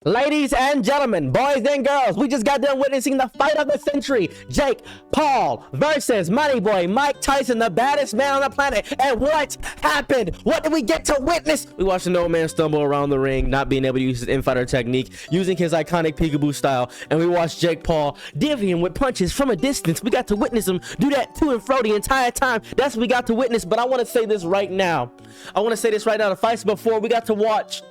Ladies and gentlemen, boys and girls, we just got done witnessing the fight of the century. Jake Paul versus Money Boy Mike Tyson, the baddest man on the planet. And what happened? What did we get to witness? We watched an old man stumble around the ring, not being able to use his infighter technique, using his iconic peekaboo style. And we watched Jake Paul divvy him with punches from a distance. We got to witness him do that to and fro the entire time. That's what we got to witness. But I want to say this right now. The fights before, we got to watch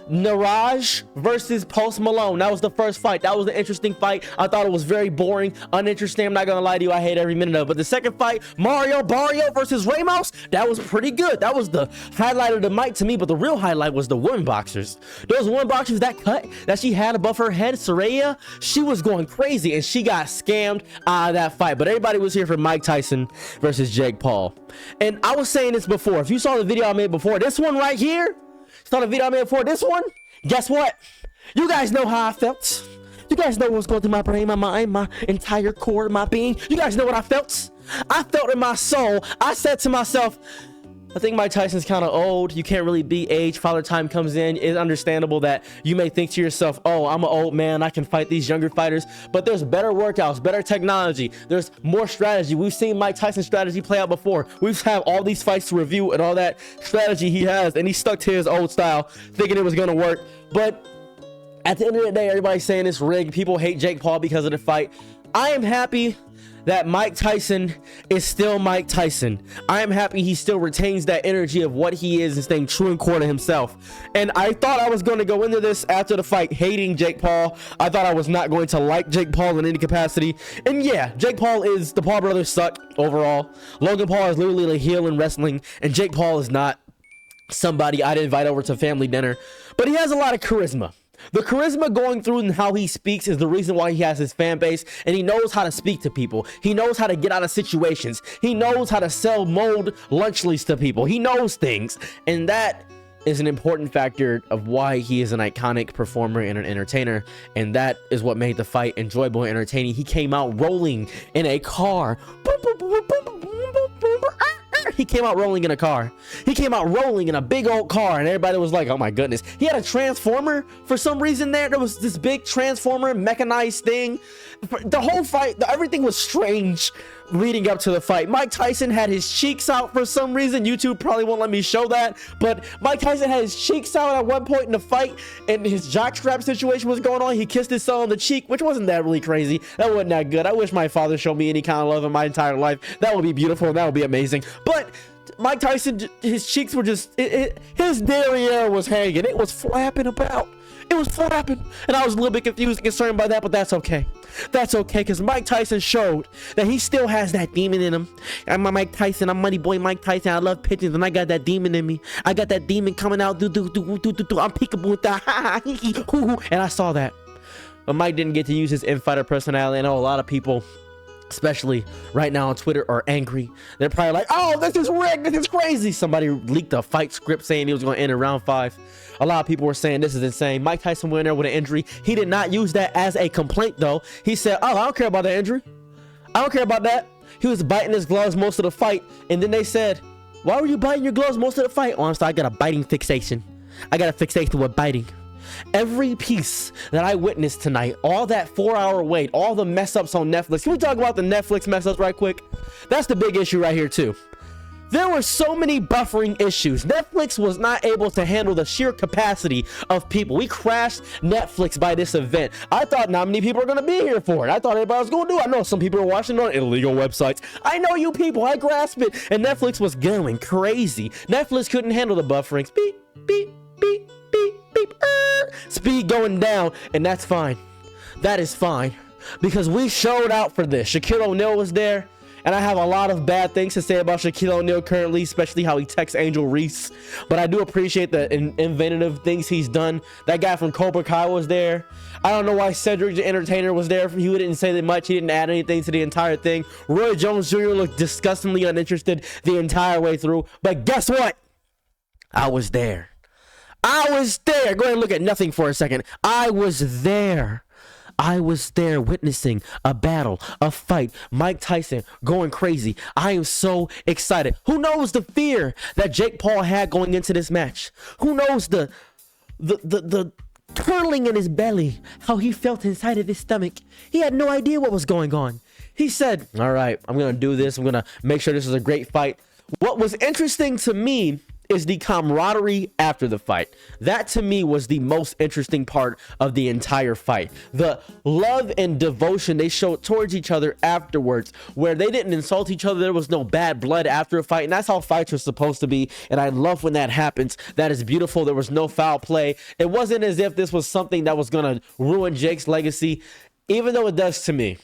Niraj versus Post Malone. That was the first fight. That was an interesting fight. I thought it was very boring, uninteresting. I'm not gonna lie to you, I hate every minute of it. But the second fight, Mario Barrio versus Ramos, that was pretty good. That was the highlight of the night to me. But the real highlight was the women boxers. Those women boxers, that cut that she had above her head, Saraya, she was going crazy and she got scammed out of that fight. But everybody was here for Mike Tyson versus Jake Paul. And I was saying this before. If you saw the video I made before, this one right here, saw the video I made before this one, guess what? You guys know how I felt. You guys know what's going through my brain, my mind, my entire core, my being. You guys know what I felt. I felt in my soul. I said to myself, I think Mike Tyson's kind of old. You can't really beat age. Father time comes in. It's understandable that you may think to yourself, oh, I'm an old man, I can fight these younger fighters. But there's better workouts, better technology. There's more strategy. We've seen Mike Tyson's strategy play out before. We've had all these fights to review and all that strategy he has, and he stuck to his old style, thinking it was going to work. But at the end of the day, everybody's saying it's rigged. People hate Jake Paul because of the fight. I am happy that Mike Tyson is still Mike Tyson. I am happy he still retains that energy of what he is and staying true and core to himself. And I thought I was going to go into this after the fight hating Jake Paul. I thought I was not going to like Jake Paul in any capacity. And yeah, Jake Paul is, the Paul brothers suck overall. Logan Paul is literally a heel in wrestling, and Jake Paul is not somebody I'd invite over to family dinner. But he has a lot of charisma. The charisma going through and how he speaks is the reason why he has his fan base, and he knows how to speak to people. He knows how to get out of situations. He knows how to sell mold lunch lease to people. He knows things, and that is an important factor of why he is an iconic performer and an entertainer, and that is what made the fight enjoyable and entertaining. He came out rolling in a car. He came out rolling in a car. He came out rolling in a big old car, and everybody was like, oh my goodness. He had a transformer for some reason there. There was this big transformer mechanized thing. The whole fight, everything was strange leading up to the fight. Mike Tyson had his cheeks out for some reason. YouTube probably won't let me show that, but Mike Tyson had his cheeks out at one point in the fight, and his jockstrap situation was going on. He kissed his son on the cheek, which wasn't that really crazy. That wasn't that good. I wish my father showed me any kind of love in my entire life. That would be beautiful, and that would be amazing. But Mike Tyson, his cheeks were just, his derriere was hanging. It was flapping about. It was flapping. And I was a little bit confused and concerned by that, but that's okay. That's okay, because Mike Tyson showed that he still has that demon in him. I'm Mike Tyson. I'm Money Boy Mike Tyson. I love pigeons, and I got that demon in me. I got that demon coming out. I'm peekaboo with that. And I saw that. But Mike didn't get to use his infighter personality. I know a lot of people, especially right now on Twitter, are angry. They're probably like, oh, this is rigged, this is crazy. Somebody leaked a fight script saying he was going to end in round 5. A lot of people were saying this is insane. Mike Tyson went in there with an injury. He did not use that as a complaint, though. He said, oh, I don't care about that injury. I don't care about that. He was biting his gloves most of the fight, and then they said, why were you biting your gloves most of the fight? Honestly, I got a biting fixation. I got a fixation with biting. Every piece that I witnessed tonight, all that 4-hour wait, all the mess ups on Netflix. Can we talk about the Netflix mess ups right quick? That's the big issue right here too. There were so many buffering issues. Netflix was not able to handle the sheer capacity of people. We crashed Netflix by this event. I thought not many people are going to be here for it. I thought everybody was going to do it. I know some people are watching on illegal websites. I know you people. I grasp it. And Netflix was going crazy. Netflix couldn't handle the buffering. Beep, beep, beep, beep, beep. Speed going down, and that's fine. That is fine, because we showed out for this. Shaquille O'Neal was there, and I have a lot of bad things to say about Shaquille O'Neal currently, especially how he texts Angel Reese, but I do appreciate the inventive things he's done. That guy from Cobra Kai was there. I don't know why Cedric the Entertainer was there. He didn't say that much. He didn't add anything to the entire thing. Roy Jones Jr. looked disgustingly uninterested the entire way through, but guess what? I was there. I was there. Go ahead and look at nothing for a second. I was there. I was there witnessing a battle, a fight. Mike Tyson going crazy. I am so excited. Who knows the fear that Jake Paul had going into this match? Who knows the curling in his belly, how he felt inside of his stomach. He had no idea what was going on. He said, all right, I'm going to do this. I'm going to make sure this is a great fight. What was interesting to me is the camaraderie after the fight. That to me was the most interesting part of the entire fight. The love and devotion they showed towards each other afterwards, where they didn't insult each other. There was no bad blood after a fight, and that's how fights are supposed to be. And I love when that happens. That is beautiful. There was no foul play. It wasn't as if this was something that was gonna ruin Jake's legacy, even though it does to me.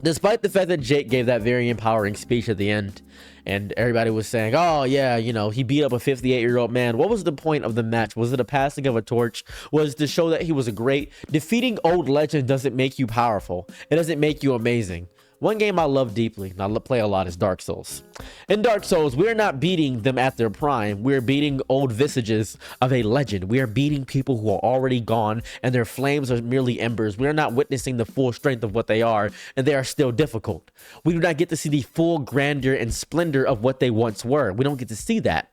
Despite the fact that Jake gave that very empowering speech at the end, and everybody was saying, oh yeah, you know, he beat up a 58-year-old man. What was the point of the match? Was it a passing of a torch? Was to show that he was a great? Defeating old legends doesn't make you powerful. It doesn't make you amazing. One game I love deeply, and I play a lot, is Dark Souls. In Dark Souls, we're not beating them at their prime. We're beating old visages of a legend. We are beating people who are already gone, and their flames are merely embers. We are not witnessing the full strength of what they are, and they are still difficult. We do not get to see the full grandeur and splendor of what they once were. We don't get to see that.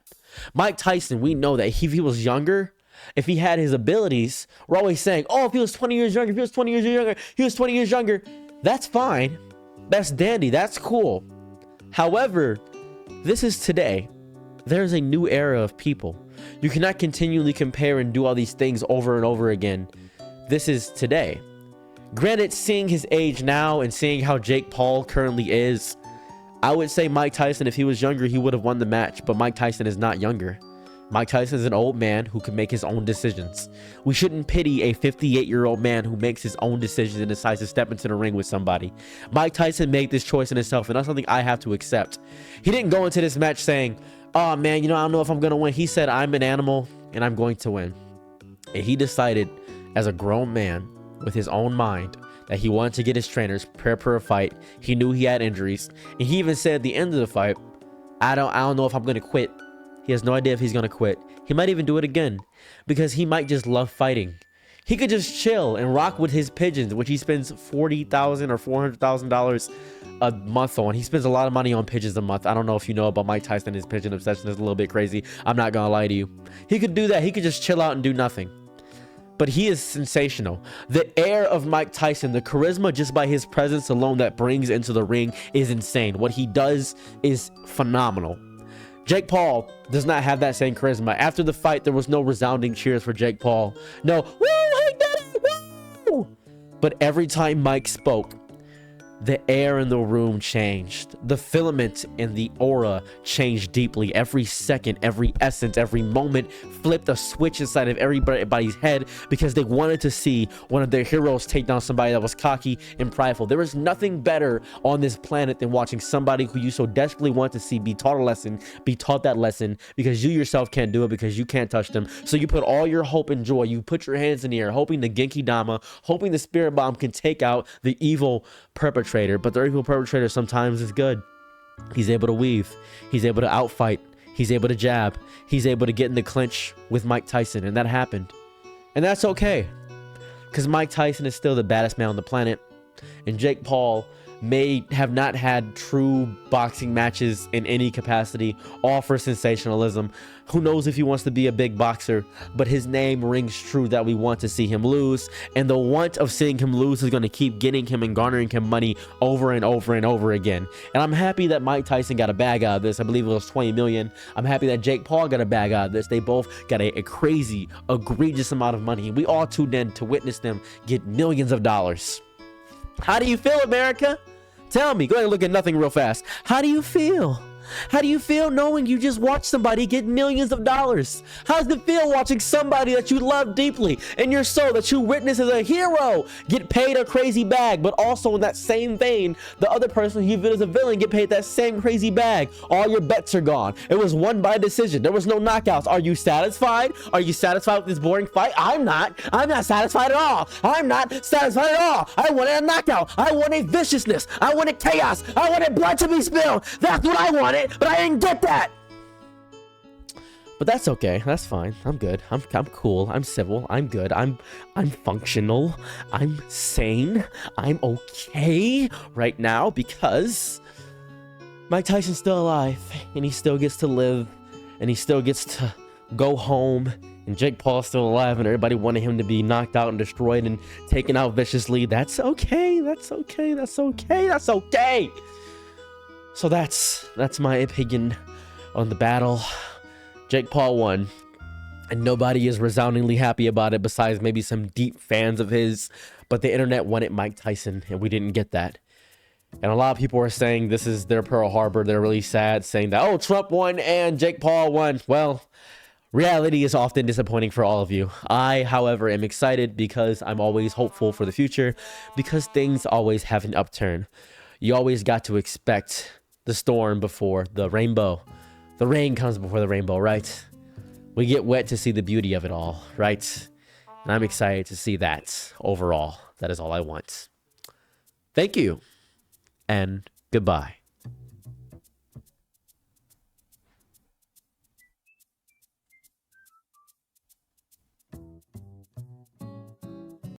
Mike Tyson, we know that if he was younger, if he had his abilities, we're always saying, oh, if he was 20 years younger, if he was 20 years younger, he was 20 years younger. That's fine. That's dandy. That's cool. However, this is today. There's a new era of people. You cannot continually compare and do all these things over and over again. This is today. Granted, seeing his age now and seeing how Jake Paul currently is, I would say Mike Tyson, if he was younger, he would have won the match. But Mike Tyson is not younger. Mike Tyson is an old man who can make his own decisions. We shouldn't pity a 58-year-old man who makes his own decisions and decides to step into the ring with somebody. Mike Tyson made this choice in himself, and that's something I have to accept. He didn't go into this match saying, oh man, you know, I don't know if I'm going to win. He said, I'm an animal and I'm going to win. And he decided as a grown man with his own mind that he wanted to get his trainers prepared for a fight. He knew he had injuries. And he even said at the end of the fight, I don't know if I'm going to quit. He has no idea if he's going to quit. He might even do it again because he might just love fighting. He could just chill and rock with his pigeons, which he spends $40,000 or $400,000 a month on. He spends a lot of money on pigeons a month. I don't know if you know about Mike Tyson. His pigeon obsession is a little bit crazy. I'm not going to lie to you. He could do that. He could just chill out and do nothing. But he is sensational. The air of Mike Tyson, the charisma just by his presence alone that brings into the ring is insane. What he does is phenomenal. Jake Paul does not have that same charisma. After the fight, there was no resounding cheers for Jake Paul. No, woo, he did it, woo! But every time Mike spoke, the air in the room changed. The filament and the aura changed deeply. Every second, every essence, every moment flipped a switch inside of everybody's head because they wanted to see one of their heroes take down somebody that was cocky and prideful. There is nothing better on this planet than watching somebody who you so desperately want to see be taught a lesson, be taught that lesson, because you yourself can't do it because you can't touch them. So you put all your hope and joy, you put your hands in the air, hoping the Genki Dama, hoping the Spirit Bomb can take out the evil perpetrator. But the evil perpetrator sometimes is good. He's able to weave. He's able to outfight. He's able to jab. He's able to get in the clinch with Mike Tyson, and that happened. And that's okay, because Mike Tyson is still the baddest man on the planet, and Jake Paul may have not had true boxing matches in any capacity, all for sensationalism. Who knows if he wants to be a big boxer, but his name rings true that we want to see him lose, and the want of seeing him lose is going to keep getting him and garnering him money over and over and over again. And I'm happy that Mike Tyson got a bag out of this. I believe it was 20 million. I'm happy that Jake Paul got a bag out of this. They both got a crazy, egregious amount of money, and we all tuned in to witness them get millions of dollars. How do you feel, America? Tell me. Go ahead and look at nothing real fast. How do you feel? How do you feel knowing you just watched somebody get millions of dollars? How does it feel watching somebody that you love deeply in your soul, that you witness as a hero, get paid a crazy bag, but also in that same vein, the other person you view as a villain get paid that same crazy bag? All your bets are gone. It was won by decision. There was no knockouts. Are you satisfied? Are you satisfied with this boring fight? I'm not. I'm not satisfied at all. I'm not satisfied at all. I wanted a knockout. I wanted viciousness. I wanted chaos. I wanted blood to be spilled. That's what I wanted. But I didn't get that. But that's okay. That's fine. I'm good. I'm cool. I'm civil. I'm good. I'm functional. I'm sane. I'm okay right now because Mike Tyson's still alive, and he still gets to live, and he still gets to go home and Jake Paul's still alive, and everybody wanted him to be knocked out and destroyed and taken out viciously. That's okay. That's okay. That's okay. That's okay. So that's my opinion on the battle. Jake Paul won, and nobody is resoundingly happy about it besides maybe some deep fans of his. But the internet wanted Mike Tyson, and we didn't get that. And a lot of people are saying this is their Pearl Harbor. They're really sad, saying that, oh, Trump won and Jake Paul won. Well, reality is often disappointing for all of you. I, however, am excited because I'm always hopeful for the future, because things always have an upturn. You always got to expect the storm before the rainbow. The rain comes before the rainbow, right? We get wet to see the beauty of it all, right? And I'm excited to see that overall. That is all I want. Thank you, and goodbye.